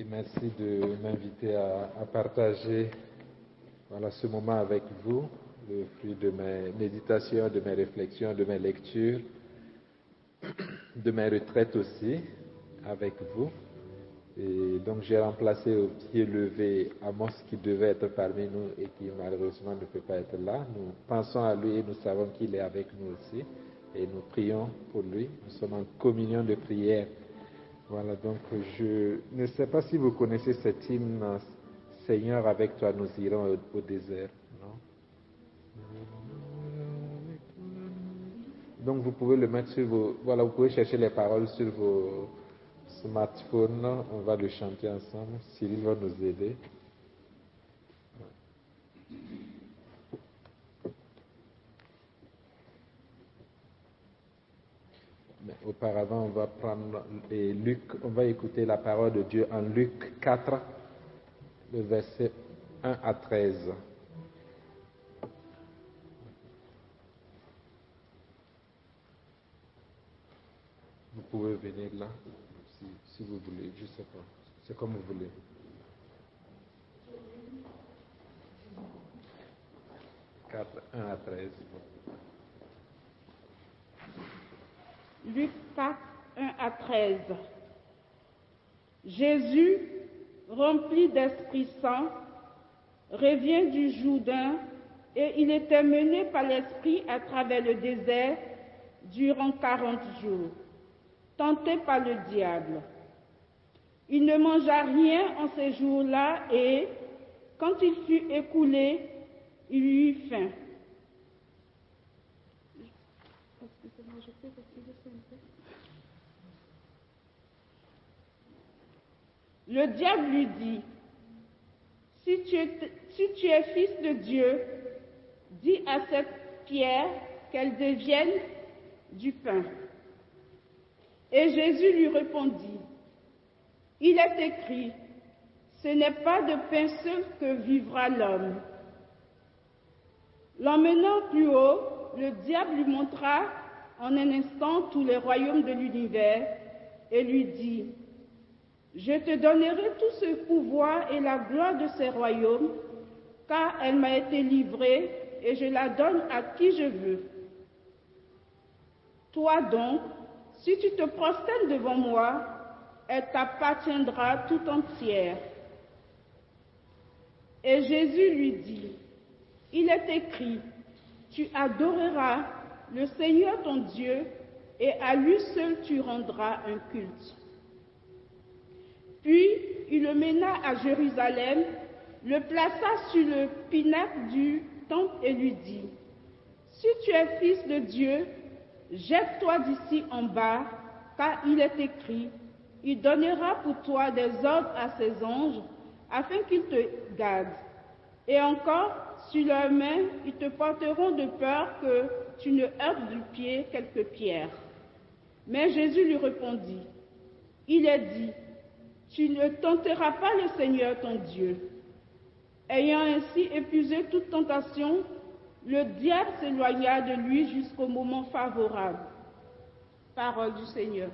merci de m'inviter à partager ce moment avec vous, le fruit de mes méditations, de mes réflexions, de mes lectures, de mes retraites aussi avec vous. Et donc j'ai remplacé au pied levé Amos qui devait être parmi nous et qui malheureusement ne peut pas être là. Nous pensons à lui et nous savons qu'il est avec nous aussi et nous prions pour lui. Nous sommes en communion de prière. Voilà, donc je ne sais pas si vous connaissez cet hymne, Seigneur, avec toi nous irons au désert, non? Donc vous pouvez le mettre sur vos... Voilà, vous pouvez chercher les paroles sur vos smartphones. On va le chanter ensemble. Cyril va nous aider. Mais auparavant, on va prendre Luc, on va écouter la parole de Dieu en Luc 4, le verset 1 à 13. Vous pouvez venir là, si vous voulez, je ne sais pas. C'est comme vous voulez. 4, 1 à 13. Luc 4, 1 à 13. Jésus, rempli d'Esprit Saint, revient du Jourdain et il était mené par l'Esprit à travers le désert durant 40 jours, tenté par le diable. Il ne mangea rien en ces jours-là et, quand il fut écoulé, il eut faim. Le diable lui dit, si tu es fils de Dieu, dis à cette pierre qu'elle devienne du pain. Et Jésus lui répondit, il est écrit, ce n'est pas de pain seul que vivra l'homme. L'emmenant plus haut, le diable lui montra en un instant tous les royaumes de l'univers et lui dit, je te donnerai tout ce pouvoir et la gloire de ces royaumes, car elle m'a été livrée et je la donne à qui je veux. Toi donc, si tu te prosternes devant moi, elle t'appartiendra tout entière. Et Jésus lui dit, il est écrit, tu adoreras le Seigneur ton Dieu et à lui seul tu rendras un culte. Puis il le mena à Jérusalem, le plaça sur le pinacle du temple et lui dit, si tu es fils de Dieu, jette-toi d'ici en bas, car il est écrit, il donnera pour toi des ordres à ses anges, afin qu'ils te gardent. Et encore, sur leurs mains, ils te porteront de peur que tu ne heurtes du pied quelques pierres. Mais Jésus lui répondit, il est dit, tu ne tenteras pas le Seigneur ton Dieu. Ayant ainsi épuisé toute tentation, le diable s'éloigna de lui jusqu'au moment favorable. Parole du Seigneur.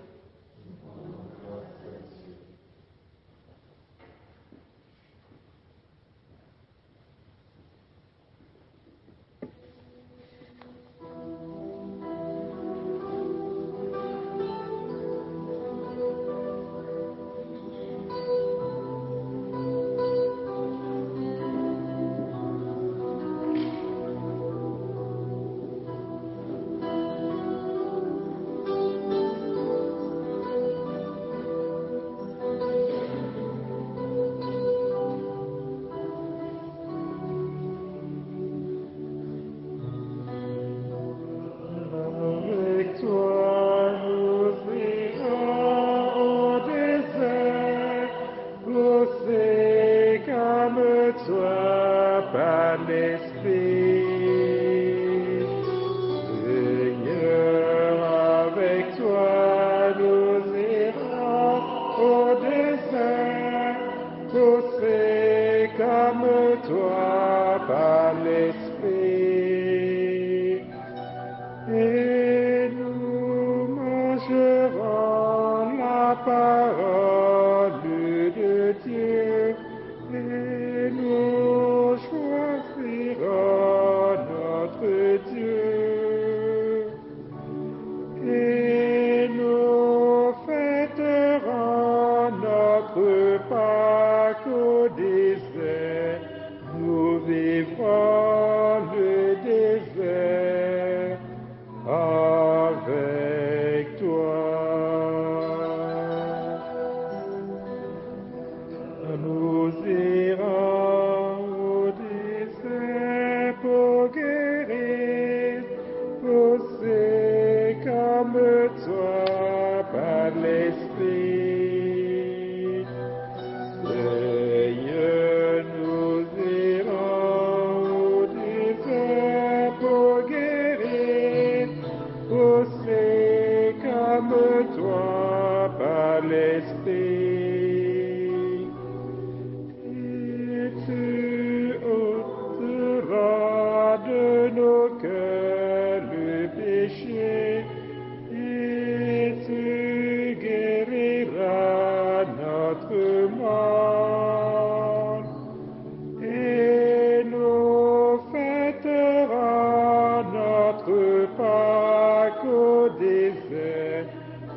Pâques au désert,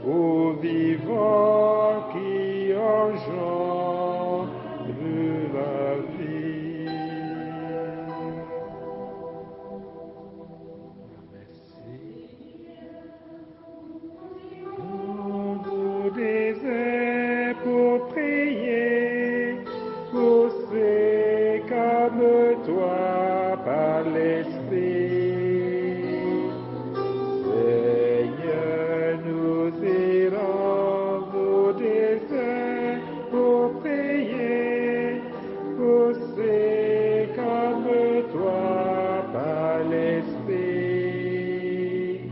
ô vivant qui engendre la vie. Merci. Au désert pour prier, poussez comme toi par l'Esprit. Seigneur, nous irons au désert pour prier, poussez comme toi par l'Esprit.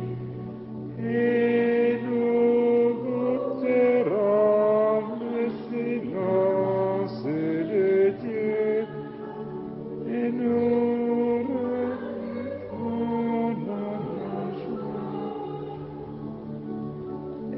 Et nous goûterons le silence de Dieu, et nous reviendrons dans la joie,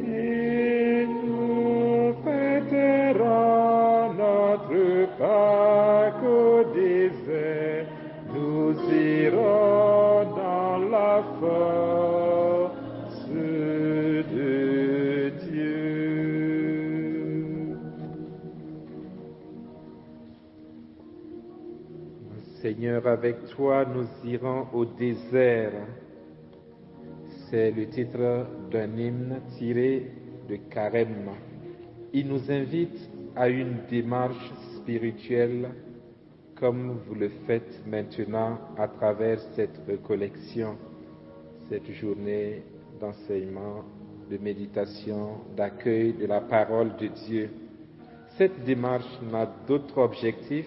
et nous fêterons notre Pâques au désert, nous irons dans la force de Dieu. Seigneur, avec toi, nous irons au désert. C'est le titre d'un hymne tiré de Carême. Il nous invite à une démarche spirituelle comme vous le faites maintenant à travers cette recollection, cette journée d'enseignement, de méditation, d'accueil de la parole de Dieu. Cette démarche n'a d'autre objectif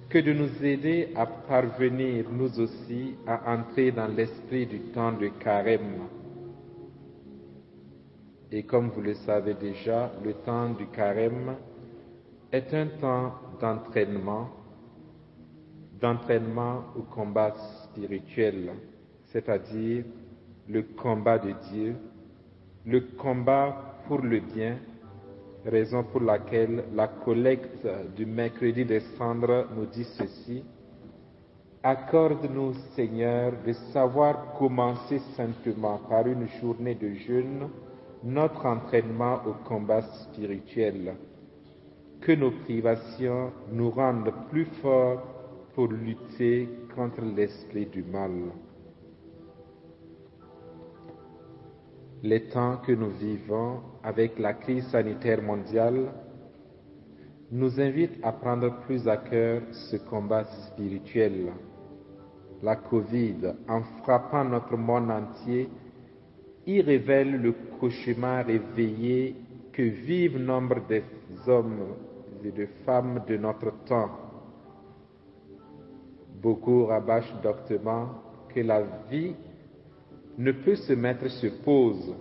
que de nous aider à parvenir, nous aussi, à entrer dans l'esprit du temps de Carême. Et comme vous le savez déjà, le temps du Carême est un temps d'entraînement au combat spirituel, c'est-à-dire le combat de Dieu, le combat pour le bien, raison pour laquelle la collecte du mercredi des cendres nous dit ceci: accorde-nous, Seigneur, de savoir commencer simplement par une journée de jeûne notre entraînement au combat spirituel, que nos privations nous rendent plus forts pour lutter contre l'esprit du mal. Les temps que nous vivons avec la crise sanitaire mondiale nous invitent à prendre plus à cœur ce combat spirituel. La Covid, en frappant notre monde entier, y révèle le cauchemar éveillé que vivent nombre des hommes et de femmes de notre temps. Beaucoup rabâchent doctement que la vie ne peut se mettre sur pause,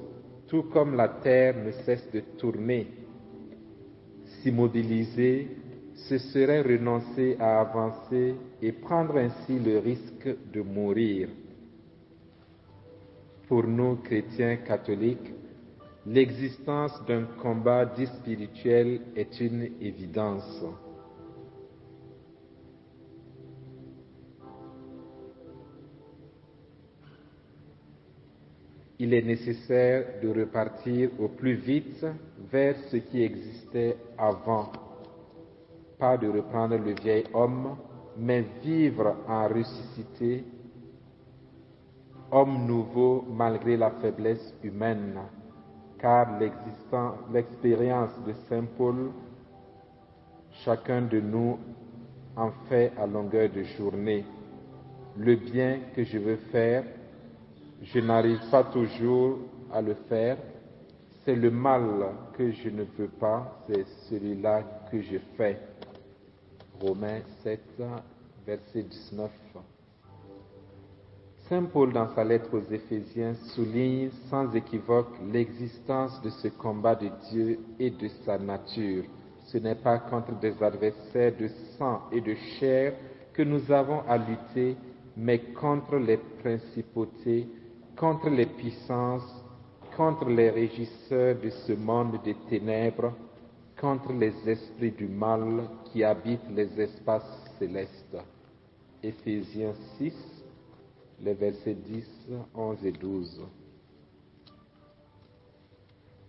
tout comme la terre ne cesse de tourner. S'immobiliser, ce serait renoncer à avancer et prendre ainsi le risque de mourir. Pour nous, chrétiens catholiques, l'existence d'un combat dit spirituel est une évidence. Il est nécessaire de repartir au plus vite vers ce qui existait avant. Pas de reprendre le vieil homme, mais vivre en ressuscité, homme nouveau malgré la faiblesse humaine, car l'expérience de Saint Paul, chacun de nous en fait à longueur de journée. Le bien que je veux faire, je n'arrive pas toujours à le faire. C'est le mal que je ne veux pas, c'est celui-là que je fais. Romains 7, verset 19. Saint Paul, dans sa lettre aux Éphésiens, souligne sans équivoque l'existence de ce combat de Dieu et de sa nature. Ce n'est pas contre des adversaires de sang et de chair que nous avons à lutter, mais contre les principautés, contre les puissances, contre les régisseurs de ce monde des ténèbres, contre les esprits du mal qui habitent les espaces célestes. Éphésiens 6, les versets 10, 11 et 12.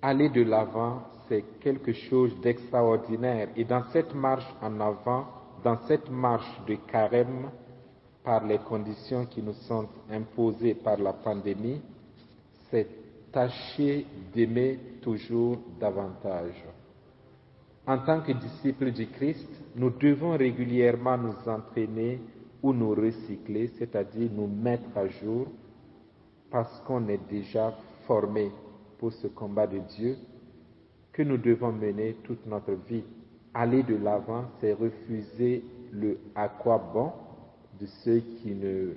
Aller de l'avant, c'est quelque chose d'extraordinaire. Et dans cette marche en avant, dans cette marche de carême, par les conditions qui nous sont imposées par la pandémie, c'est tâcher d'aimer toujours davantage. En tant que disciples du Christ, nous devons régulièrement nous entraîner ou nous recycler, c'est-à-dire nous mettre à jour, parce qu'on est déjà formé pour ce combat de Dieu que nous devons mener toute notre vie. Aller de l'avant, c'est refuser le à quoi bon de ceux qui ne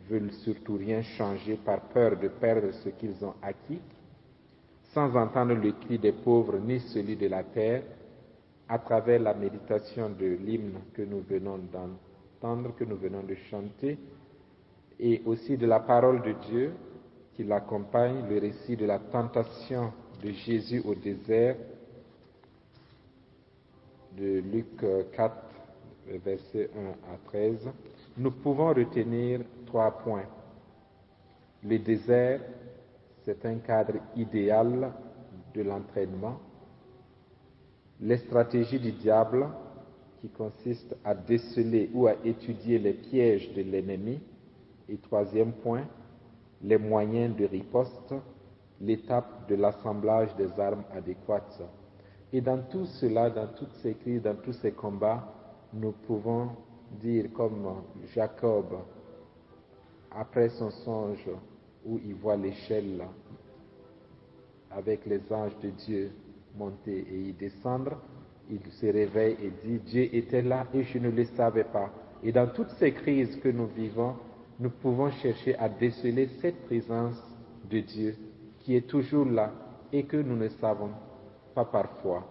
veulent surtout rien changer par peur de perdre ce qu'ils ont acquis, sans entendre le cri des pauvres ni celui de la terre, à travers la méditation de l'hymne que nous venons d'entendre, que nous venons de chanter, et aussi de la parole de Dieu qui l'accompagne, le récit de la tentation de Jésus au désert, de Luc 4, versets 1 à 13, nous pouvons retenir 3 points. Le désert, c'est un cadre idéal de l'entraînement. Les stratégies du diable, qui consistent à déceler ou à étudier les pièges de l'ennemi. Et 3e point, les moyens de riposte, l'étape de l'assemblage des armes adéquates. Et dans tout cela, dans toutes ces crises, dans tous ces combats, nous pouvons dire comme Jacob, après son songe où il voit l'échelle avec les anges de Dieu monter et y descendre, il se réveille et dit, Dieu était là et je ne le savais pas. Et dans toutes ces crises que nous vivons, nous pouvons chercher à déceler cette présence de Dieu qui est toujours là et que nous ne savons pas parfois.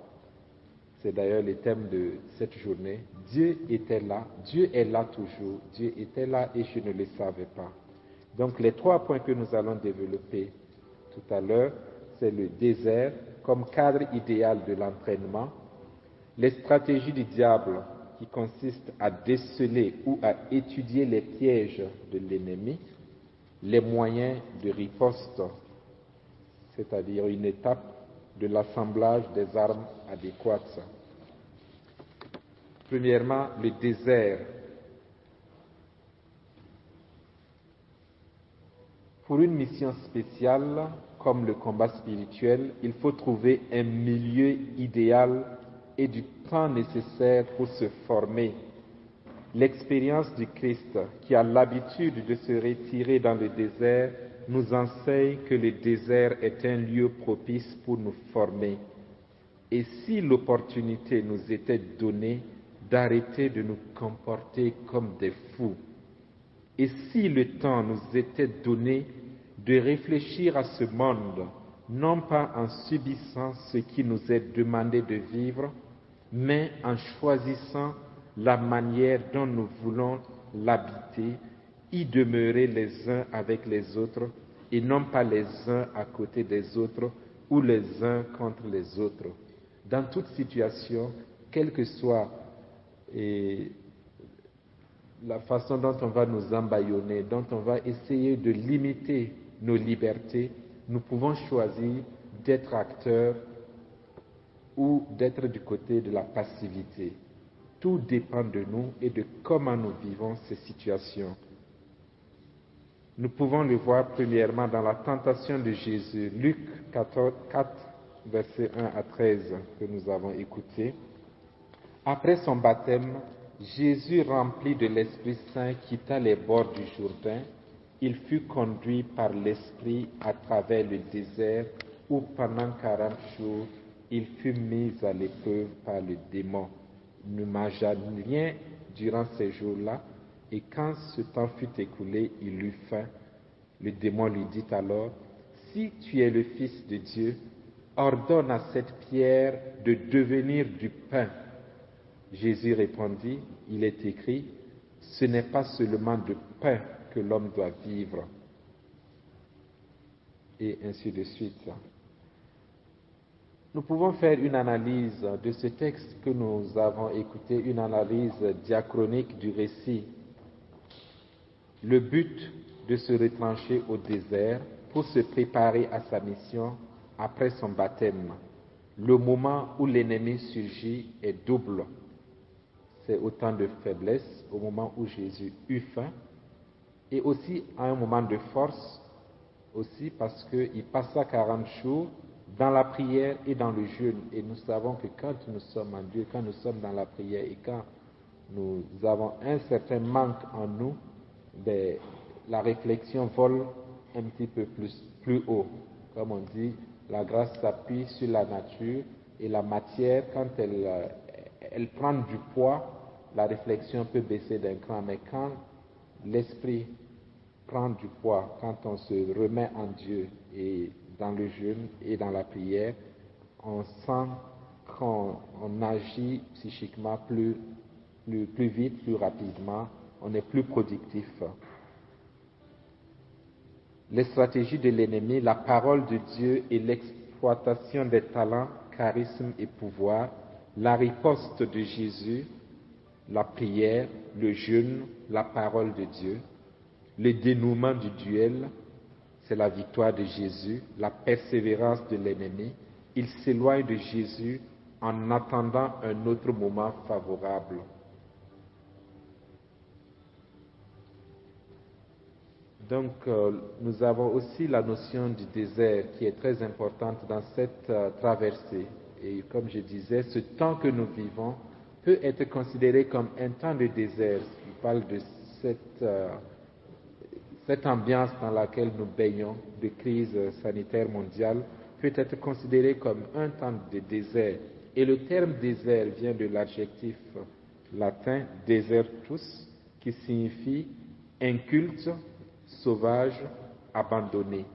C'est d'ailleurs le thème de cette journée. Dieu était là, Dieu est là toujours, Dieu était là et je ne le savais pas. Donc les 3 points que nous allons développer tout à l'heure, c'est le désert comme cadre idéal de l'entraînement, les stratégies du diable qui consistent à déceler ou à étudier les pièges de l'ennemi, les moyens de riposte, c'est-à-dire une étape de l'assemblage des armes adéquates. Premièrement, le désert. Pour une mission spéciale, comme le combat spirituel, il faut trouver un milieu idéal et du temps nécessaire pour se former. L'expérience du Christ, qui a l'habitude de se retirer dans le désert, nous enseigne que le désert est un lieu propice pour nous former. Et si l'opportunité nous était donnée d'arrêter de nous comporter comme des fous, et si le temps nous était donné de réfléchir à ce monde, non pas en subissant ce qui nous est demandé de vivre, mais en choisissant la manière dont nous voulons l'habiter, y demeurer les uns avec les autres, et non pas les uns à côté des autres ou les uns contre les autres. Dans toute situation, quelle que soit la façon dont on va nous embaillonner, dont on va essayer de limiter nos libertés, nous pouvons choisir d'être acteurs ou d'être du côté de la passivité. Tout dépend de nous et de comment nous vivons ces situations. Nous pouvons le voir premièrement dans la tentation de Jésus, Luc 4, versets 1 à 13, que nous avons écouté. Après son baptême, Jésus, rempli de l'Esprit Saint, quitta les bords du Jourdain. Il fut conduit par l'Esprit à travers le désert où pendant 40 jours, il fut mis à l'épreuve par le démon. Il ne mangea rien durant ces jours-là, et quand ce temps fut écoulé, il eut faim. Le démon lui dit alors, « Si tu es le Fils de Dieu, ordonne à cette pierre de devenir du pain. » Jésus répondit, « Il est écrit, ce n'est pas seulement de pain que l'homme doit vivre. » Et ainsi de suite. Nous pouvons faire une analyse de ce texte que nous avons écouté, une analyse diachronique du récit. Le but de se retrancher au désert pour se préparer à sa mission après son baptême. Le moment où l'ennemi surgit est double. C'est au temps de faiblesse, au moment où Jésus eut faim, et aussi à un moment de force, aussi parce qu'il passa 40 jours dans la prière et dans le jeûne. Et nous savons que quand nous sommes en Dieu, quand nous sommes dans la prière et quand nous avons un certain manque en nous, la réflexion vole un petit peu plus haut. Comme on dit, la grâce s'appuie sur la nature et la matière, quand elle prend du poids, la réflexion peut baisser d'un cran. Mais quand l'esprit prend du poids, quand on se remet en Dieu et dans le jeûne et dans la prière, on sent qu'on agit psychiquement plus vite, plus rapidement, on est plus productif. Les stratégies de l'ennemi, la parole de Dieu et l'exploitation des talents, charismes et pouvoirs, la riposte de Jésus, la prière, le jeûne, la parole de Dieu, le dénouement du duel, c'est la victoire de Jésus, la persévérance de l'ennemi. Il s'éloigne de Jésus en attendant un autre moment favorable. Donc, nous avons aussi la notion du désert qui est très importante dans cette traversée. Et comme je disais, ce temps que nous vivons peut être considéré comme un temps de désert. Je parle de cette ambiance dans laquelle nous baignons, de crise sanitaire mondiale, peut être considéré comme un temps de désert. Et le terme désert vient de l'adjectif latin desertus, qui signifie inculte, sauvage, abandonné.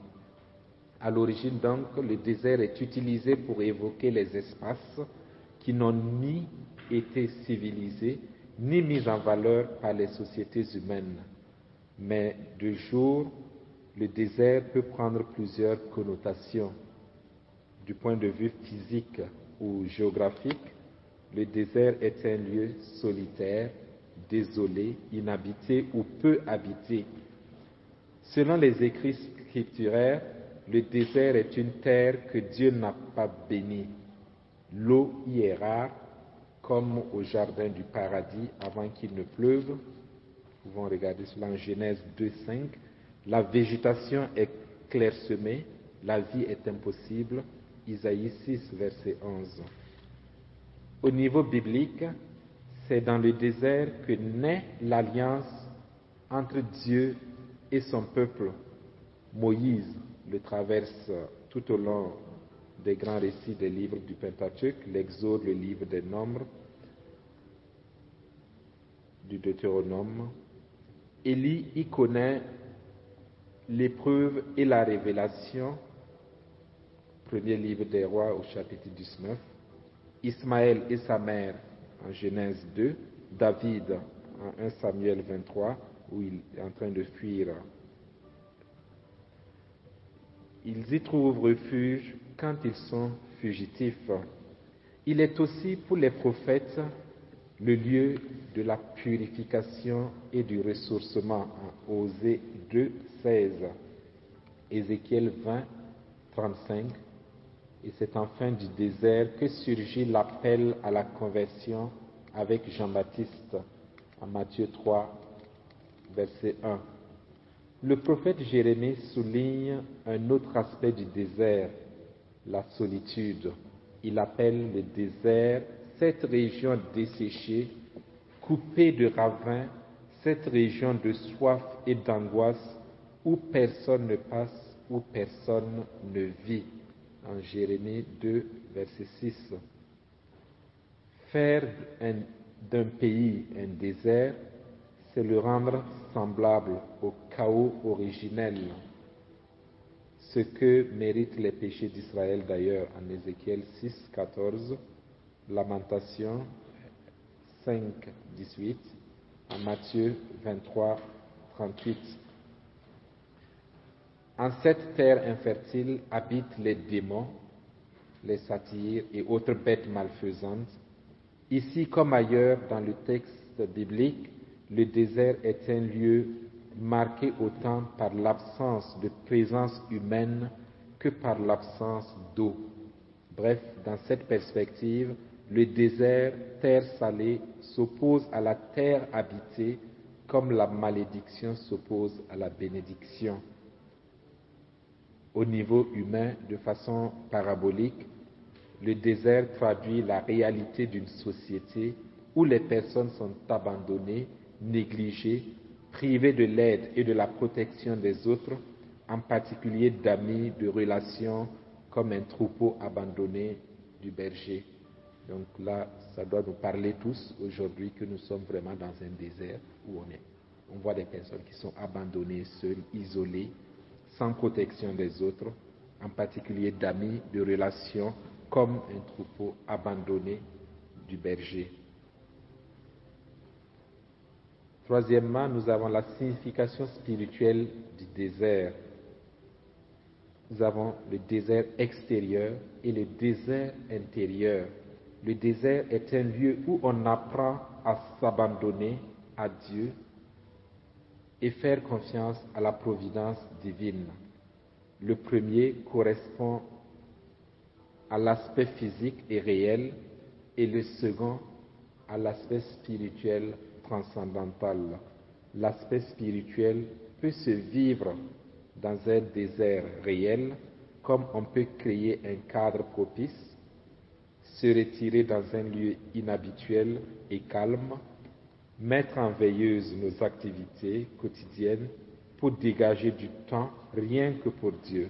À l'origine donc, le désert est utilisé pour évoquer les espaces qui n'ont ni été civilisés, ni mis en valeur par les sociétés humaines. Mais de jour, le désert peut prendre plusieurs connotations. Du point de vue physique ou géographique, le désert est un lieu solitaire, désolé, inhabité ou peu habité. Selon les écrits scripturaires, le désert est une terre que Dieu n'a pas bénie. L'eau y est rare, comme au jardin du paradis avant qu'il ne pleuve. Nous pouvons regarder cela en Genèse 2:5. La végétation est clairsemée, la vie est impossible. Isaïe 6, verset 11. Au niveau biblique, c'est dans le désert que naît l'alliance entre Dieu et son peuple. Moïse le traverse tout au long des grands récits des livres du Pentateuque, l'Exode, le livre des Nombres, du Deutéronome. Élie y connaît l'épreuve et la révélation, premier livre des rois au chapitre 19, Ismaël et sa mère en Genèse 2, David en 1 Samuel 23, où il est en train de fuir. Ils y trouvent refuge quand ils sont fugitifs. Il est aussi pour les prophètes le lieu de la purification et du ressourcement, en Osée 2, 16, Ézéchiel 20, 35, et c'est enfin du désert que surgit l'appel à la conversion avec Jean-Baptiste en Matthieu 3, verset 1. Le prophète Jérémie souligne un autre aspect du désert, la solitude. Il appelle le désert cette région desséchée, coupée de ravins, cette région de soif et d'angoisse où personne ne passe, où personne ne vit. En Jérémie 2, verset 6. Faire d'un pays un désert, c'est le rendre semblable au chaos originel, ce que méritent les péchés d'Israël d'ailleurs en Ézéchiel 6, 14, Lamentation 5, 18, en Matthieu 23, 38. En cette terre infertile habitent les démons, les satyres et autres bêtes malfaisantes. Ici comme ailleurs dans le texte biblique, le désert est un lieu marqué autant par l'absence de présence humaine que par l'absence d'eau. Bref, dans cette perspective, le désert, terre salée, s'oppose à la terre habitée comme la malédiction s'oppose à la bénédiction. Au niveau humain, de façon parabolique, le désert traduit la réalité d'une société où les personnes sont abandonnées, négligées, privées de l'aide et de la protection des autres, en particulier d'amis, de relations, comme un troupeau abandonné du berger. Donc là, ça doit nous parler tous aujourd'hui que nous sommes vraiment dans un désert où on voit des personnes qui sont abandonnées, seules, isolées, sans protection des autres, en particulier d'amis, de relations, comme un troupeau abandonné du berger. Troisièmement, nous avons la signification spirituelle du désert. Nous avons le désert extérieur et le désert intérieur. Le désert est un lieu où on apprend à s'abandonner à Dieu et faire confiance à la providence divine. Le premier correspond à l'aspect physique et réel et le second à l'aspect spirituel transcendantal. L'aspect spirituel peut se vivre dans un désert réel, comme on peut créer un cadre propice, se retirer dans un lieu inhabituel et calme, mettre en veilleuse nos activités quotidiennes pour dégager du temps rien que pour Dieu.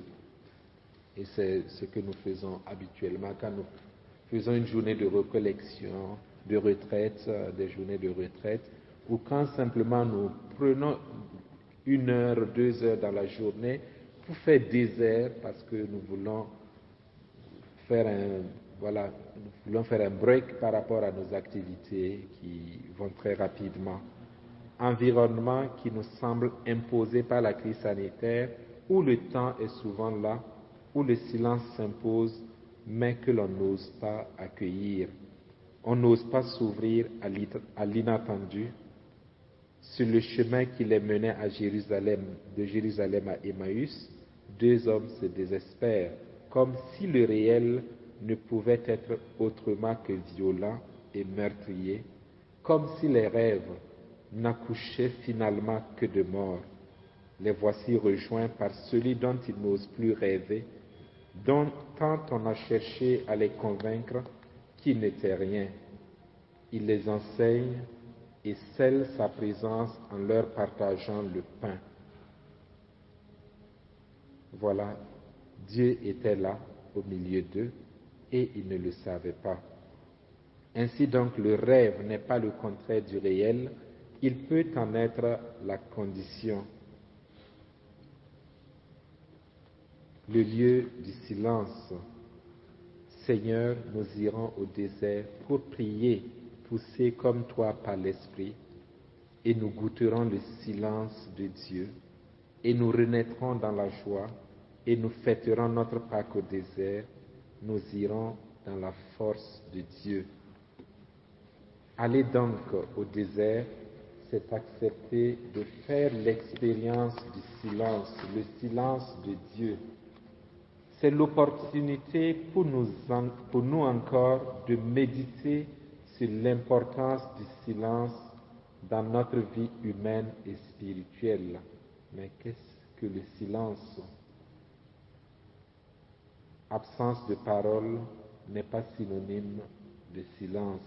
Et c'est ce que nous faisons habituellement quand nous faisons une journée de recollection, de retraite, des journées de retraite, ou quand simplement nous prenons 1 heure, 2 heures dans la journée pour faire désert parce que nous voulons faire un break par rapport à nos activités qui vont très rapidement. Environnement qui nous semble imposé par la crise sanitaire, où le temps est souvent là, où le silence s'impose, mais que l'on n'ose pas accueillir. On n'ose pas s'ouvrir à l'inattendu. Sur le chemin qui les menait à Jérusalem, de Jérusalem à Emmaüs, 2 hommes se désespèrent, comme si le réel ne pouvait être autrement que violent et meurtrier, comme si les rêves n'accouchaient finalement que de mort. Les voici rejoints par celui dont ils n'osent plus rêver, dont tant on a cherché à les convaincre qu'il n'était rien. Il les enseigne et scelle sa présence en leur partageant le pain. Voilà, Dieu était là au milieu d'eux et ils ne le savaient pas. Ainsi donc, le rêve n'est pas le contraire du réel, il peut en être la condition. Le lieu du silence. Seigneur, nous irons au désert pour prier, poussés comme toi par l'Esprit, et nous goûterons le silence de Dieu, et nous renaîtrons dans la joie, et nous fêterons notre Pâque au désert, nous irons dans la force de Dieu. Aller donc au désert, c'est accepter de faire l'expérience du silence, le silence de Dieu. C'est l'opportunité pour nous encore de méditer sur l'importance du silence dans notre vie humaine et spirituelle. Mais qu'est-ce que le silence? Absence de parole n'est pas synonyme de silence.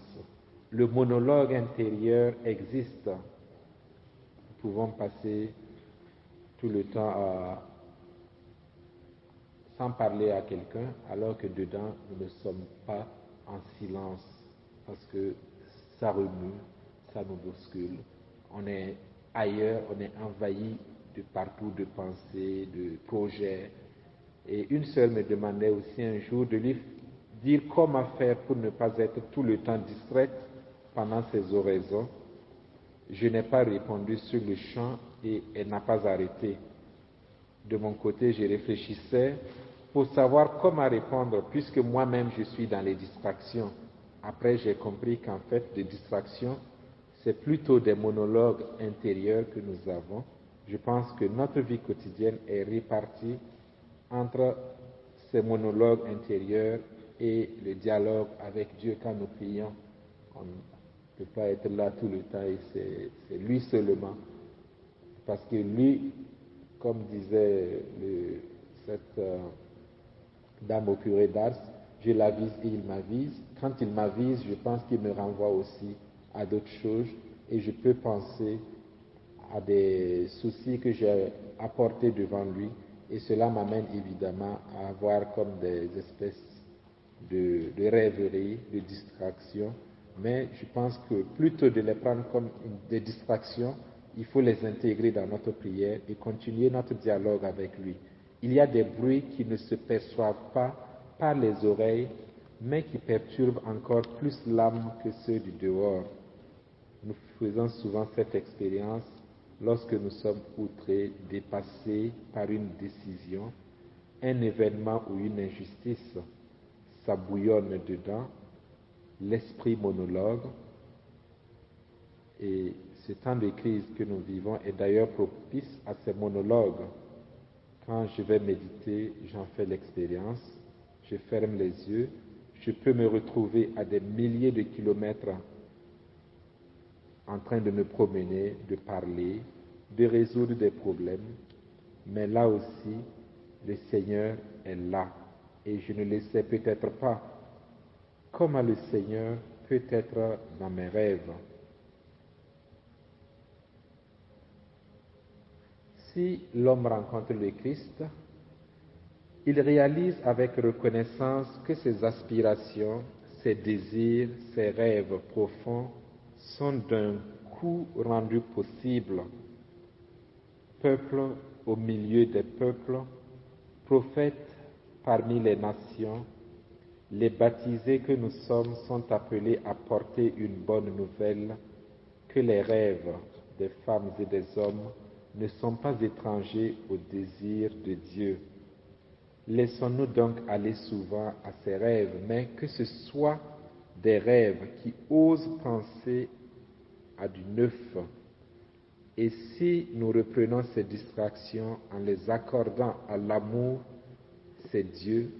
Le monologue intérieur existe. Nous pouvons passer tout le temps sans parler à quelqu'un, alors que dedans, nous ne sommes pas en silence, parce que ça remue, ça nous bouscule. On est ailleurs, on est envahi de partout de pensées, de projets. Et une sœur me demandait aussi un jour de lui dire comment faire pour ne pas être tout le temps distraite pendant ses oraisons. Je n'ai pas répondu sur le champ et elle n'a pas arrêté. De mon côté, je réfléchissais pour savoir comment répondre, puisque moi-même je suis dans les distractions. Après, j'ai compris qu'en fait, les distractions, c'est plutôt des monologues intérieurs que nous avons, Je pense que notre vie quotidienne est répartie entre ces monologues intérieurs et le dialogue avec Dieu quand nous prions. On ne peut pas être là tout le temps et c'est lui seulement. Parce que lui, comme disait cette dame au curé d'Ars, je l'avise et il m'avise. Quand il m'avise, je pense qu'il me renvoie aussi à d'autres choses et je peux penser à des soucis que j'ai apportés devant lui et cela m'amène évidemment à avoir comme des espèces de rêveries, de distractions, mais je pense que plutôt de les prendre comme des distractions, il faut les intégrer dans notre prière et continuer notre dialogue avec lui. Il y a des bruits qui ne se perçoivent pas par les oreilles, mais qui perturbent encore plus l'âme que ceux du dehors. Nous faisons souvent cette expérience lorsque nous sommes outrés, dépassés par une décision, un événement ou une injustice. Ça bouillonne dedans, l'esprit monologue. Et ce temps de crise que nous vivons est d'ailleurs propice à ces monologues. Quand je vais méditer, j'en fais l'expérience, je ferme les yeux, je peux me retrouver à des milliers de kilomètres en train de me promener, de parler, de résoudre des problèmes, mais là aussi, le Seigneur est là et je ne le sais peut-être pas. Comment le Seigneur peut être dans mes rêves? Si l'homme rencontre le Christ, il réalise avec reconnaissance que ses aspirations, ses désirs, ses rêves profonds sont d'un coup rendus possibles. Peuple au milieu des peuples, prophètes parmi les nations, les baptisés que nous sommes sont appelés à porter une bonne nouvelle, que les rêves des femmes et des hommes ne sont pas étrangers au désir de Dieu. Laissons-nous donc aller souvent à ces rêves, mais que ce soit des rêves qui osent penser à du neuf. Et si nous reprenons ces distractions en les accordant à l'amour, c'est Dieu,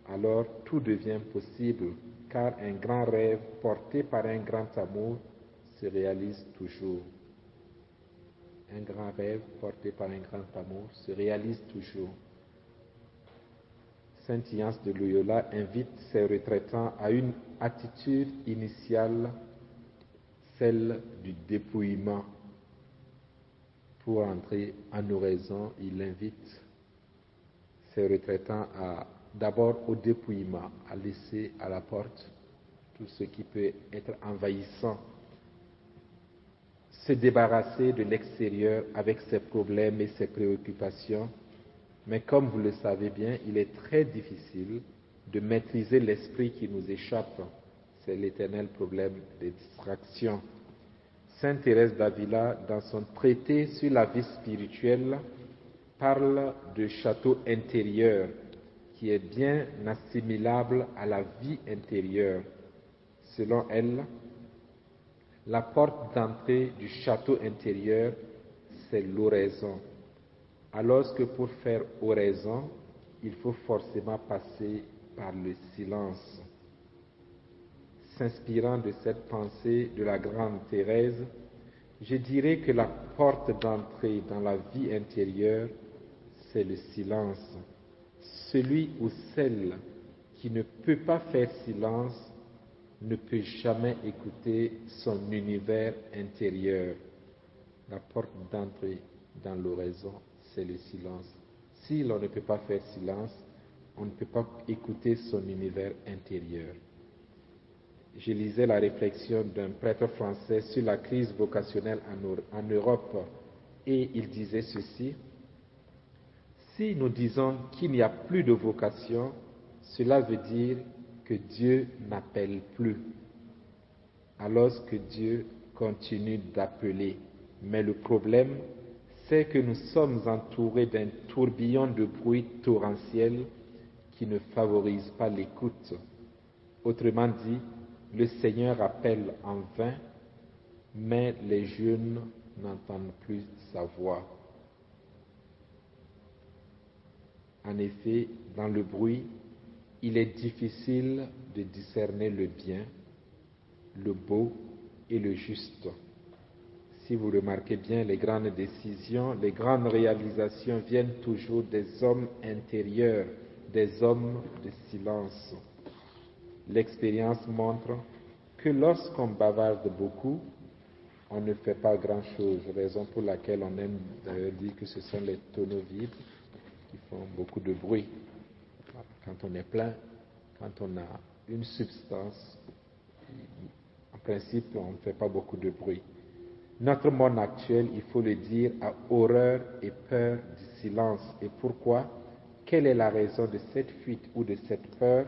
alors tout devient possible, car un grand rêve porté par un grand amour se réalise toujours. Un grand rêve porté par un grand amour se réalise toujours. Saint Ignace de Loyola invite ses retraitants à une attitude initiale, celle du dépouillement. Pour entrer en oraison, il invite ses retraitants d'abord au dépouillement, à laisser à la porte tout ce qui peut être envahissant, se débarrasser de l'extérieur avec ses problèmes et ses préoccupations. Mais comme vous le savez bien, il est très difficile de maîtriser l'esprit qui nous échappe. C'est l'éternel problème des distractions. Sainte Thérèse d'Avila, dans son traité sur la vie spirituelle, parle de château intérieur qui est bien assimilable à la vie intérieure. Selon elle, la porte d'entrée du château intérieur, c'est l'oraison. Alors que pour faire oraison, il faut forcément passer par le silence. S'inspirant de cette pensée de la grande Thérèse, je dirais que la porte d'entrée dans la vie intérieure, c'est le silence. Celui ou celle qui ne peut pas faire silence ne peut jamais écouter son univers intérieur. La porte d'entrée dans l'oraison, c'est le silence. Si l'on ne peut pas faire silence, on ne peut pas écouter son univers intérieur. Je lisais la réflexion d'un prêtre français sur la crise vocationnelle en Europe et il disait ceci: si nous disons qu'il n'y a plus de vocation, cela veut dire que Dieu n'appelle plus, alors que Dieu continue d'appeler. Mais le problème, c'est que nous sommes entourés d'un tourbillon de bruit torrentiel qui ne favorise pas l'écoute. Autrement dit, le Seigneur appelle en vain, mais les jeunes n'entendent plus sa voix. En effet, dans le bruit, il est difficile de discerner le bien, le beau et le juste. Si vous remarquez bien, les grandes décisions, les grandes réalisations viennent toujours des hommes intérieurs, des hommes de silence. L'expérience montre que lorsqu'on bavarde beaucoup, on ne fait pas grand-chose, raison pour laquelle on aime dire que ce sont les tonneaux vides qui font beaucoup de bruit. Quand on est plein, quand on a une substance, en principe, on ne fait pas beaucoup de bruit. Notre monde actuel, il faut le dire, a horreur et peur du silence. Et pourquoi? Quelle est la raison de cette fuite ou de cette peur?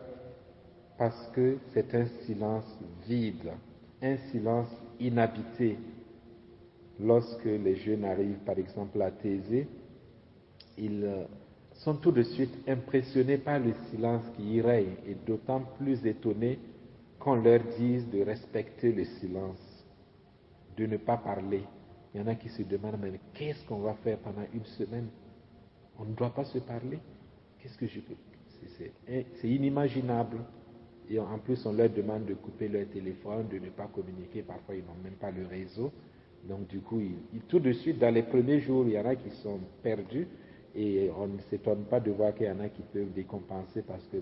Parce que c'est un silence vide, un silence inhabité. Lorsque les jeunes arrivent, par exemple, à Thésée, ils sont tout de suite impressionnés par le silence qui y règne et d'autant plus étonnés qu'on leur dise de respecter le silence, de ne pas parler. Il y en a qui se demandent, mais qu'est-ce qu'on va faire pendant une semaine? On ne doit pas se parler? Qu'est-ce que je peux? C'est inimaginable. Et en plus, on leur demande de couper leur téléphone, de ne pas communiquer. Parfois, ils n'ont même pas le réseau. Donc, du coup, tout de suite, dans les premiers jours, il y en a qui sont perdus. Et on ne s'étonne pas de voir qu'il y en a qui peuvent décompenser parce que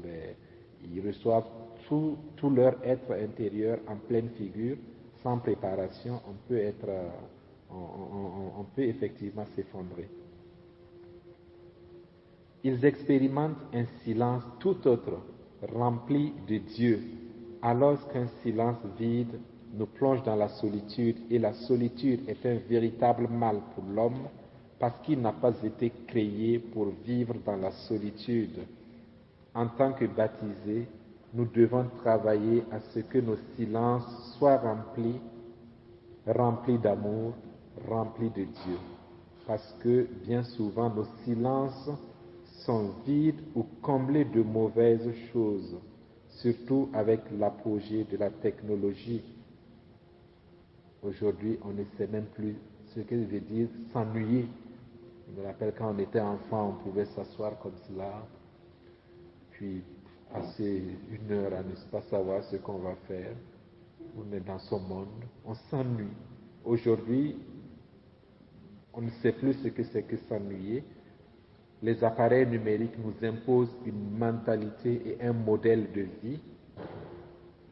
ils reçoivent tout leur être intérieur en pleine figure, sans préparation. On peut effectivement s'effondrer. Ils expérimentent un silence tout autre, rempli de Dieu, alors qu'un silence vide nous plonge dans la solitude, et la solitude est un véritable mal pour l'homme, parce qu'il n'a pas été créé pour vivre dans la solitude. En tant que baptisés, nous devons travailler à ce que nos silences soient remplis d'amour, remplis de Dieu. Parce que bien souvent, nos silences sont vides ou comblés de mauvaises choses, surtout avec l'apogée de la technologie. Aujourd'hui, on ne sait même plus ce que veut dire s'ennuyer. Je me rappelle quand on était enfant, on pouvait s'asseoir comme cela, puis passer une heure à ne pas savoir ce qu'on va faire. On est dans son monde, on s'ennuie. Aujourd'hui, on ne sait plus ce que c'est que s'ennuyer. Les appareils numériques nous imposent une mentalité et un modèle de vie.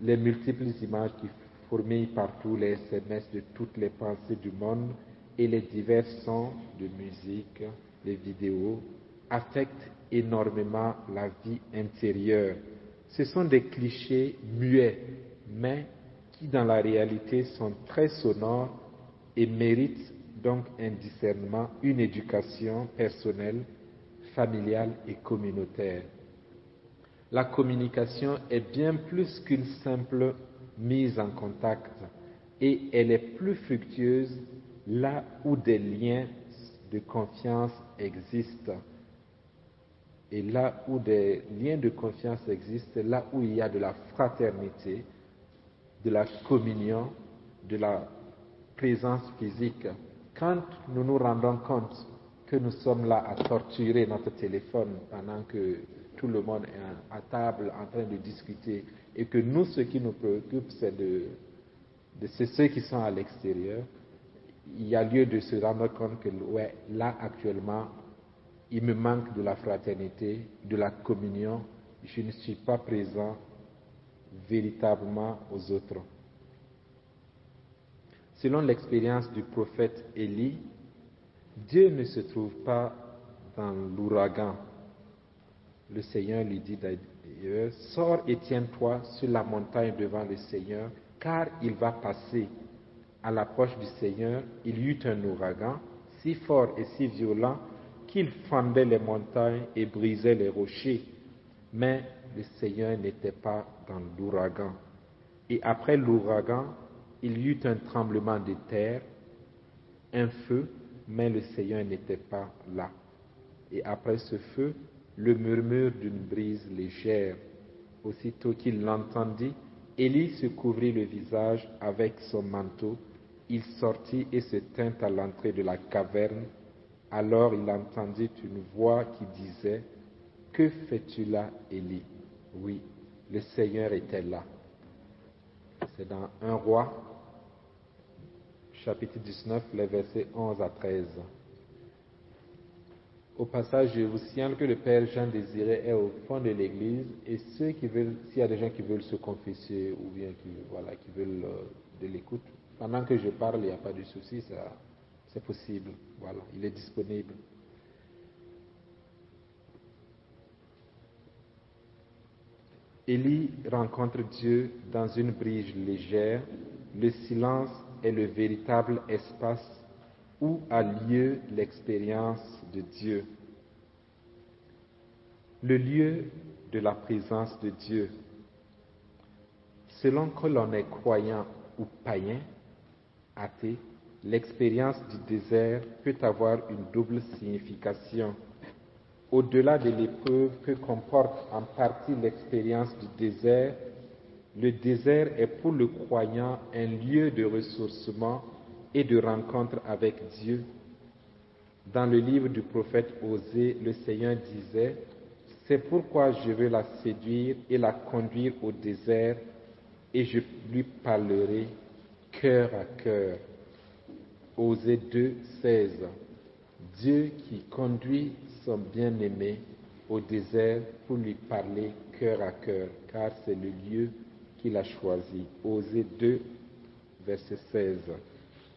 Les multiples images qui fourmillent partout, les SMS de toutes les pensées du monde et les divers sons de musique, les vidéos, affectent énormément la vie intérieure. Ce sont des clichés muets, mais qui dans la réalité sont très sonores et méritent donc un discernement, une éducation personnelle, familiale et communautaire. La communication est bien plus qu'une simple mise en contact et elle est plus fructueuse là où des liens de confiance existent. Et là où des liens de confiance existent, là où il y a de la fraternité, de la communion, de la présence physique. Quand nous nous rendons compte que nous sommes là à torturer notre téléphone pendant que tout le monde est à table en train de discuter et que nous, ce qui nous préoccupe, c'est ceux qui sont à l'extérieur, il y a lieu de se rendre compte que ouais, là actuellement, il me manque de la fraternité, de la communion, je ne suis pas présent véritablement aux autres. Selon l'expérience du prophète Élie, Dieu ne se trouve pas dans l'ouragan. Le Seigneur lui dit d'ailleurs, sors et tiens-toi sur la montagne devant le Seigneur, car il va passer. À l'approche du Seigneur, il y eut un ouragan si fort et si violent qu'il fendait les montagnes et brisait les rochers. Mais le Seigneur n'était pas dans l'ouragan. Et après l'ouragan, il y eut un tremblement de terre, un feu, mais le Seigneur n'était pas là. Et après ce feu, le murmure d'une brise légère. Aussitôt qu'il l'entendit, Élie se couvrit le visage avec son manteau. Il sortit et se tint à l'entrée de la caverne. Alors il entendit une voix qui disait, « que fais-tu là, Élie? Oui, le Seigneur était là. C'est dans 1 Roi, chapitre 19, les versets 11 à 13. Au passage, je vous signale que le Père Jean Désiré est au fond de l'église et ceux qui veulent, s'il y a des gens qui veulent se confesser ou bien qui veulent de l'écoute, pendant que je parle, il n'y a pas de souci, c'est possible. Voilà, il est disponible. Élie rencontre Dieu dans une brise légère. Le silence est le véritable espace où a lieu l'expérience de Dieu. Le lieu de la présence de Dieu. Selon que l'on est croyant ou païen, athée, l'expérience du désert peut avoir une double signification. Au-delà de l'épreuve que comporte en partie l'expérience du désert, le désert est pour le croyant un lieu de ressourcement et de rencontre avec Dieu. Dans le livre du prophète Osée, le Seigneur disait « C'est pourquoi je veux la séduire et la conduire au désert et je lui parlerai cœur à cœur. » Osée 2, 16. Dieu qui conduit son bien-aimé au désert pour lui parler cœur à cœur, car c'est le lieu qu'il a choisi. Osée 2, verset 16.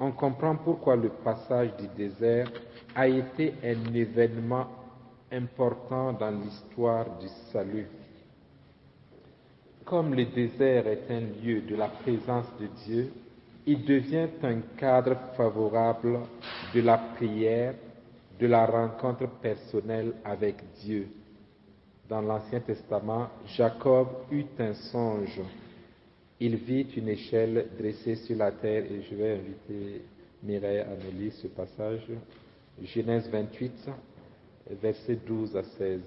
On comprend pourquoi le passage du désert a été un événement important dans l'histoire du salut. Comme le désert est un lieu de la présence de Dieu, il devient un cadre favorable de la prière, de la rencontre personnelle avec Dieu. Dans l'Ancien Testament, Jacob eut un songe. Il vit une échelle dressée sur la terre, et je vais inviter Mireille à me lire ce passage. Genèse 28, versets 12 à 16.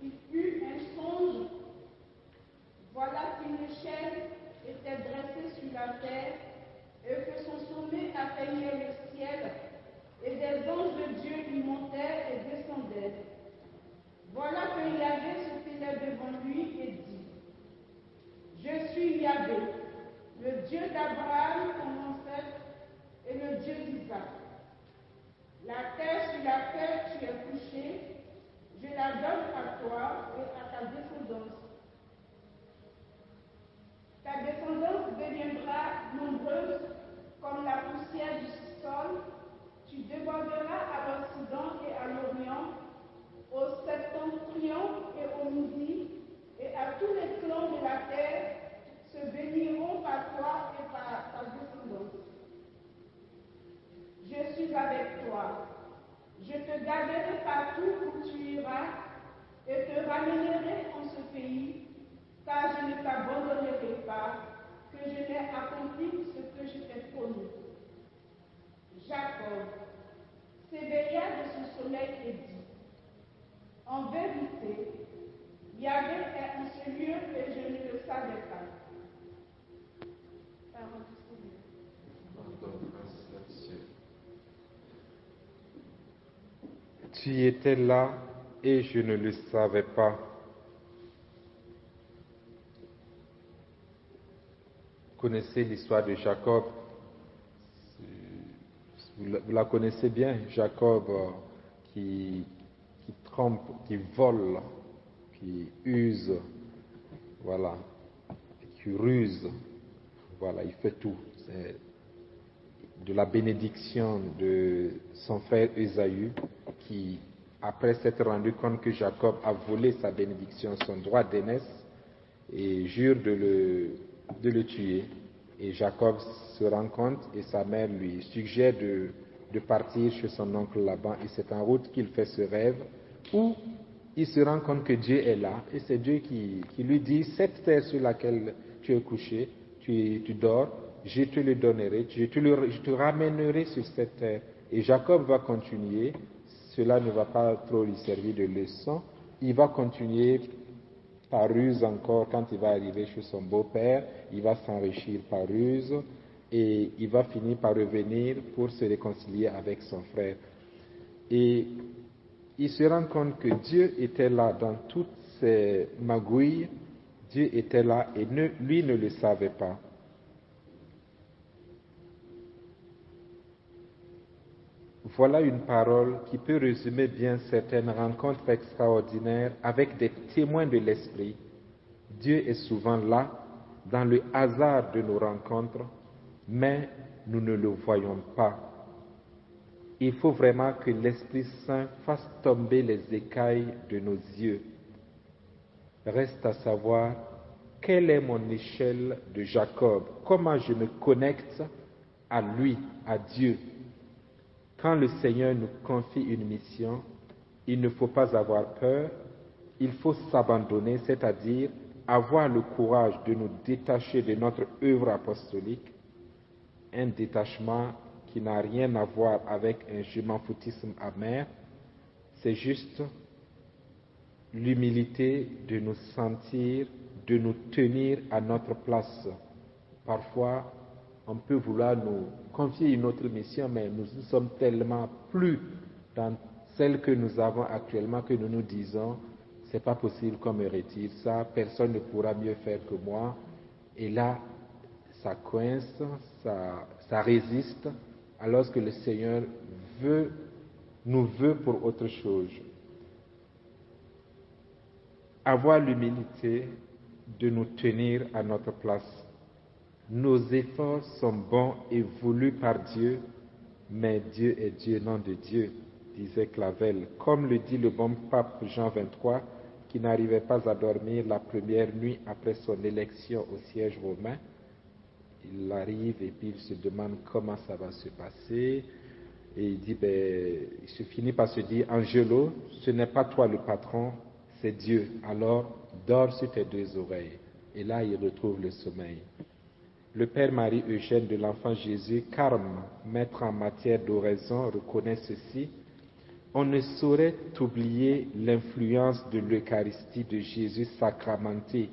Il eut un songe. Voilà qu'une échelle était dressée sur la terre et que son sommet atteignait le ciel, et des anges de Dieu y montaient et descendaient. Voilà que Yahvé se tenait devant lui et dit « Je suis Yahvé, le Dieu d'Abraham, ton ancêtre, et le Dieu d'Isaac. La terre sur laquelle tu es couché, je la donne à toi et à ta descendance. Ta descendance deviendra nombreuse comme la poussière du sol. Tu déborderas à l'Occident et à l'Orient, au septentrion et au midi, et à tous les clans de la terre se béniront par toi et par ta descendance. Je suis avec toi. Je te garderai partout où tu iras et te ramènerai en ce pays, car je ne t'abandonnerai pas, que je n'ai accompli ce que je t'ai promis. Jacob s'éveilla de son sommeil et dit, en vérité, Yahvé est en ce lieu et je ne le savais pas. Parole du Seigneur. Tu étais là et je ne le savais pas. Vous connaissez l'histoire de Jacob. Vous la connaissez bien, Jacob qui trompe, qui vole, qui use, voilà, qui ruse, voilà, il fait tout. C'est de la bénédiction de son frère Ésaü qui, après s'être rendu compte que Jacob a volé sa bénédiction, son droit d'aînesse, et jure de le tuer. Et Jacob se rend compte et sa mère lui suggère de partir chez son oncle Laban. Et c'est en route qu'il fait ce rêve où il se rend compte que Dieu est là. Et c'est Dieu qui lui dit, cette terre sur laquelle tu es couché, tu dors, je te le donnerai, je te ramènerai sur cette terre. Et Jacob va continuer, cela ne va pas trop lui servir de leçon, il va continuer par ruse encore, quand il va arriver chez son beau-père, il va s'enrichir par ruse et il va finir par revenir pour se réconcilier avec son frère. Et il se rend compte que Dieu était là dans toutes ces magouilles, Dieu était là et lui ne le savait pas. Voilà une parole qui peut résumer bien certaines rencontres extraordinaires avec des témoins de l'Esprit. Dieu est souvent là, dans le hasard de nos rencontres, mais nous ne le voyons pas. Il faut vraiment que l'Esprit Saint fasse tomber les écailles de nos yeux. Reste à savoir quelle est mon échelle de Jacob, comment je me connecte à lui, à Dieu. Quand le Seigneur nous confie une mission, il ne faut pas avoir peur, il faut s'abandonner, c'est-à-dire avoir le courage de nous détacher de notre œuvre apostolique, un détachement qui n'a rien à voir avec un je m'en foutisme amer, c'est juste l'humilité de nous sentir, de nous tenir à notre place. Parfois, on peut vouloir nous confier une autre mission, mais nous sommes tellement plus dans celle que nous avons actuellement que nous nous disons, c'est pas possible qu'on me retire ça, personne ne pourra mieux faire que moi. Et là, ça coince, ça résiste, alors que le Seigneur nous veut pour autre chose. Avoir l'humilité de nous tenir à notre place. Nos efforts sont bons et voulus par Dieu, mais Dieu est Dieu, nom de Dieu, disait Clavel. Comme le dit le bon pape Jean XXIII, qui n'arrivait pas à dormir la première nuit après son élection au siège romain. Il arrive et puis il se demande comment ça va se passer. Et il dit, il se finit par se dire, Angelo, ce n'est pas toi le patron, c'est Dieu. Alors, dors sur tes deux oreilles. Et là, il retrouve le sommeil. Le Père Marie-Eugène de l'Enfant Jésus, Carme, maître en matière d'oraison, reconnaît ceci. On ne saurait oublier l'influence de l'Eucharistie de Jésus sacramenté.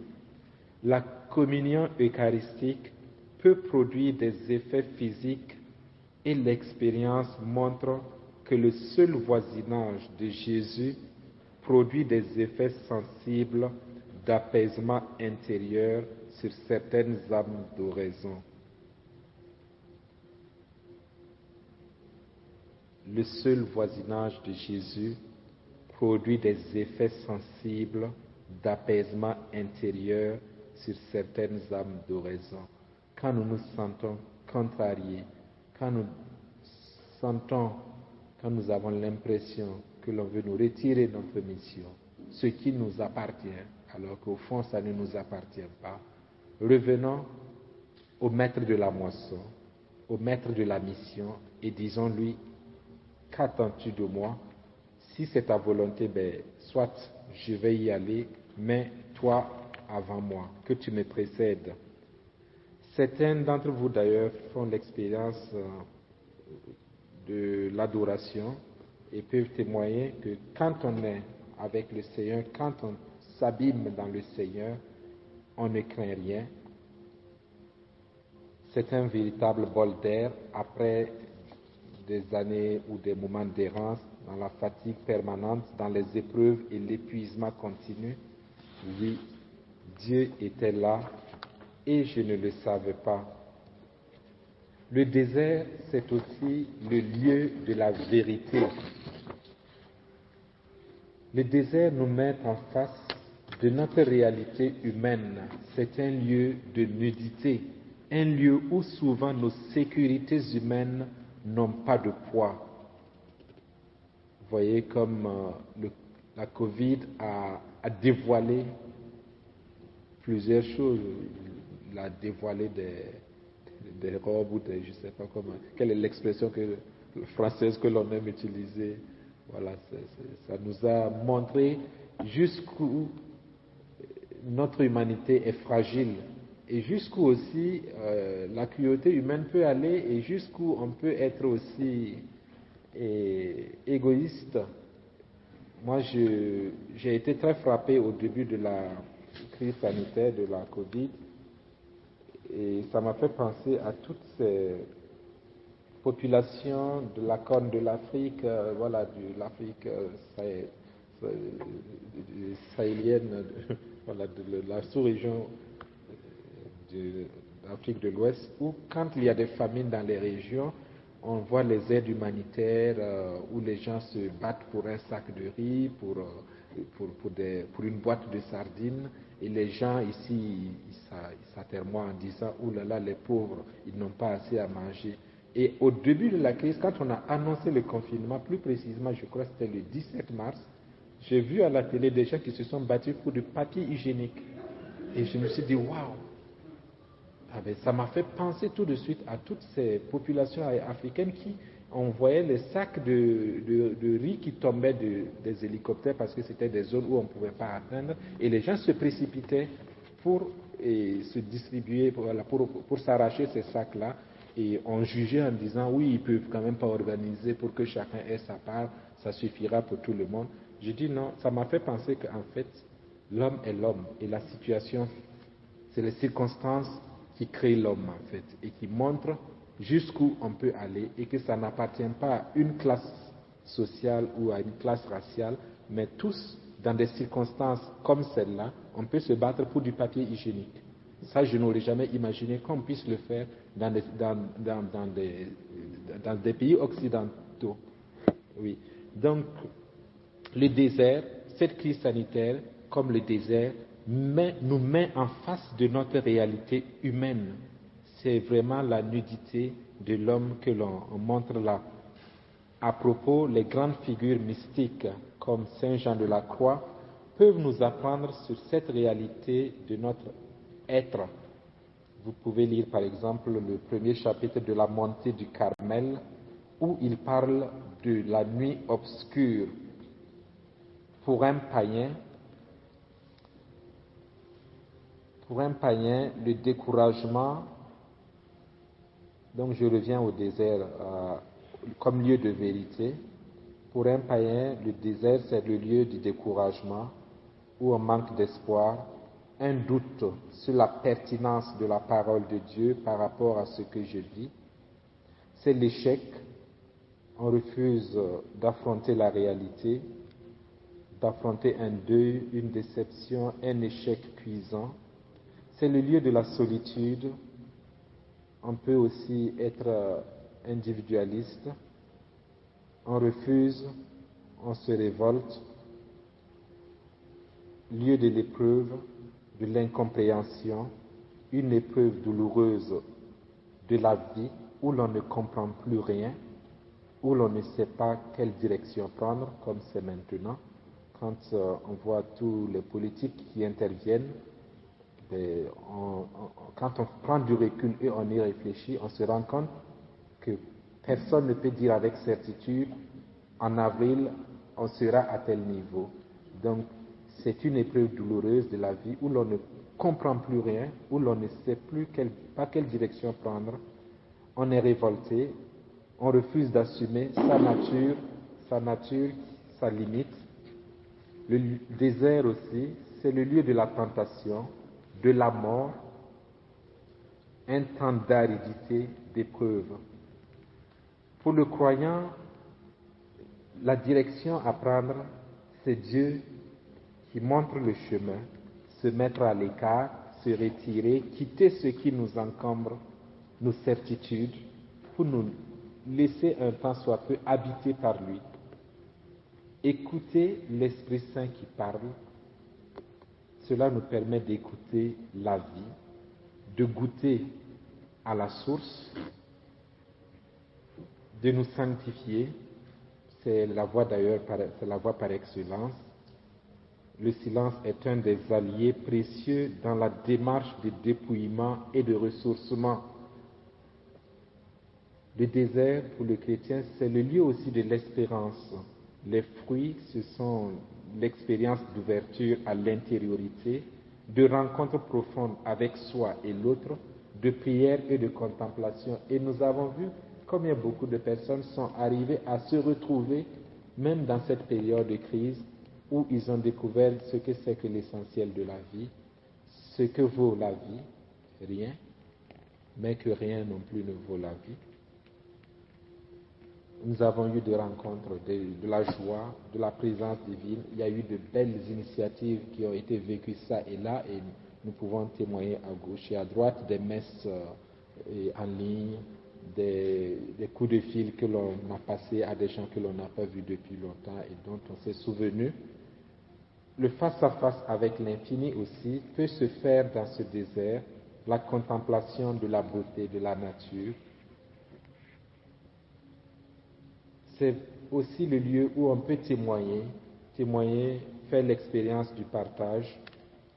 La communion eucharistique peut produire des effets physiques et l'expérience montre que le seul voisinage de Jésus produit des effets sensibles d'apaisement intérieur sur certaines âmes d'oraison. Le seul voisinage de Jésus produit des effets sensibles d'apaisement intérieur sur certaines âmes d'oraison. Quand nous nous sentons contrariés, quand nous avons l'impression que l'on veut nous retirer notre mission, ce qui nous appartient, alors qu'au fond ça ne nous appartient pas, revenons au maître de la moisson, au maître de la mission et disons-lui, qu'attends-tu de moi? Si c'est ta volonté, soit je vais y aller, mais toi avant moi, que tu me précèdes. Certains d'entre vous d'ailleurs font l'expérience de l'adoration et peuvent témoigner que quand on est avec le Seigneur, quand on s'abîme dans le Seigneur, on ne craint rien. C'est un véritable bol d'air après des années ou des moments d'errance, dans la fatigue permanente, dans les épreuves et l'épuisement continu. Oui, Dieu était là et je ne le savais pas. Le désert, c'est aussi le lieu de la vérité. Le désert nous met en face de notre réalité humaine. C'est un lieu de nudité, un lieu où souvent nos sécurités humaines n'ont pas de poids. Vous voyez comme la Covid a dévoilé plusieurs choses. Il a dévoilé des robes ou des, je ne sais pas comment, quelle est l'expression française que l'on aime utiliser. Voilà, ça nous a montré jusqu'où notre humanité est fragile et jusqu'où aussi la cruauté humaine peut aller et jusqu'où on peut être aussi égoïste. Moi, j'ai été très frappé au début de crise sanitaire de la Covid. Et ça m'a fait penser à toutes ces populations de la Corne de l'Afrique, voilà, de l'Afrique sahélienne, voilà, de la sous-région de l'Afrique de l'Ouest, où quand il y a des famines dans les régions, on voit les aides humanitaires où les gens se battent pour un sac de riz, pour une boîte de sardines, et les gens ici, ils s'atermoient en disant « Ouh là là, les pauvres, ils n'ont pas assez à manger ». Et au début de la crise, quand on a annoncé le confinement, plus précisément, je crois que c'était le 17 mars, j'ai vu à la télé des gens qui se sont battus pour du papier hygiénique. Et je me suis dit « Waouh !» Ah ben, ça m'a fait penser tout de suite à toutes ces populations africaines qui, on voyait les sacs de riz qui tombaient des hélicoptères parce que c'était des zones où on ne pouvait pas atteindre, et les gens se précipitaient pour se distribuer, voilà, pour s'arracher ces sacs-là, et on jugeait en disant oui, ils peuvent quand même pas organiser pour que chacun ait sa part, ça suffira pour tout le monde. Je dis non, ça m'a fait penser qu'en fait, l'homme est l'homme, et la situation, c'est les circonstances qui créent l'homme en fait, et qui montrent jusqu'où on peut aller, et que ça n'appartient pas à une classe sociale ou à une classe raciale, mais tous, dans des circonstances comme celle-là, on peut se battre pour du papier hygiénique. Ça, je n'aurais jamais imaginé qu'on puisse le faire dans des pays occidentaux. Oui. Donc, le désert, cette crise sanitaire, comme le désert, nous met en face de notre réalité humaine. C'est vraiment la nudité de l'homme que l'on montre là. À propos, les grandes figures mystiques comme Saint Jean de la Croix peuvent nous apprendre sur cette réalité de notre être. Vous pouvez lire par exemple le premier chapitre de la montée du Carmel, où il parle de la nuit obscure. Pour un païen, le découragement, donc je reviens au désert comme lieu de vérité. Pour un païen, le désert, c'est le lieu du découragement, où on manque d'espoir, un doute sur la pertinence de la parole de Dieu par rapport à ce que je vis. C'est l'échec, on refuse d'affronter la réalité, d'affronter un deuil, une déception, un échec cuisant. C'est le lieu de la solitude. On peut aussi être individualiste. On refuse, on se révolte. Lieu de l'épreuve, de l'incompréhension, une épreuve douloureuse de la vie où l'on ne comprend plus rien, où l'on ne sait pas quelle direction prendre, comme c'est maintenant. Quand on voit tous les politiques qui interviennent, quand on prend du recul et on y réfléchit, on se rend compte que personne ne peut dire avec certitude, en avril, on sera à tel niveau. Donc, c'est une épreuve douloureuse de la vie où l'on ne comprend plus rien, où l'on ne sait plus pas quelle direction prendre. On est révolté, on refuse d'assumer sa nature, sa limite. Le désert aussi, c'est le lieu de la tentation, de la mort, un temps d'aridité, d'épreuve. Pour le croyant, la direction à prendre, c'est Dieu qui montre le chemin, se mettre à l'écart, se retirer, quitter ce qui nous encombre, nos certitudes, pour nous laisser un temps soit peu habité par lui. Écouter l'Esprit Saint qui parle, cela nous permet d'écouter la vie, de goûter à la source, de nous sanctifier. C'est la voie d'ailleurs, c'est la voie par excellence. Le silence est un des alliés précieux dans la démarche de dépouillement et de ressourcement. Le désert, pour le chrétien, c'est le lieu aussi de l'espérance. Les fruits, ce sont l'expérience d'ouverture à l'intériorité, de rencontre profonde avec soi et l'autre, de prière et de contemplation. Et nous avons vu combien beaucoup de personnes sont arrivées à se retrouver, même dans cette période de crise, où ils ont découvert ce que c'est que l'essentiel de la vie, ce que vaut la vie, rien, mais que rien non plus ne vaut la vie. Nous avons eu des rencontres, de la joie, de la présence divine. Il y a eu de belles initiatives qui ont été vécues ça et là, et nous pouvons témoigner à gauche et à droite des messes en ligne, des coups de fil que l'on a passés à des gens que l'on n'a pas vus depuis longtemps et dont on s'est souvenu. Le face-à-face avec l'infini aussi peut se faire dans ce désert, la contemplation de la beauté de la nature. C'est aussi le lieu où on peut témoigner, faire l'expérience du partage,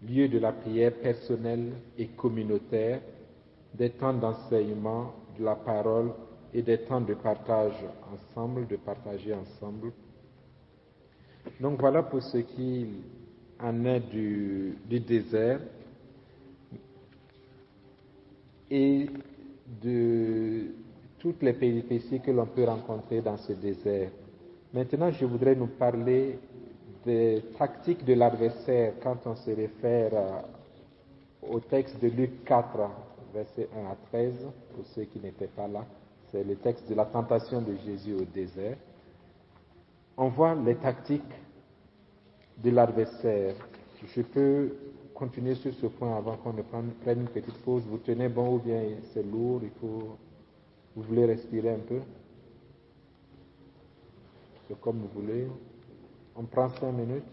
lieu de la prière personnelle et communautaire, des temps d'enseignement de la parole et des temps de partage ensemble, de partager ensemble. Donc voilà pour ce qui en est du désert et de toutes les péripéties que l'on peut rencontrer dans ce désert. Maintenant, je voudrais nous parler des tactiques de l'adversaire quand on se réfère au texte de Luc 4, versets 1 à 13, pour ceux qui n'étaient pas là. C'est le texte de la tentation de Jésus au désert. On voit les tactiques de l'adversaire. Je peux continuer sur ce point avant qu'on ne prenne une petite pause. Vous tenez bon ou bien c'est lourd, vous voulez respirer un peu? C'est comme vous voulez. On prend 5 minutes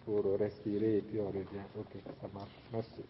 pour respirer et puis on revient. Ok, ça marche. Merci.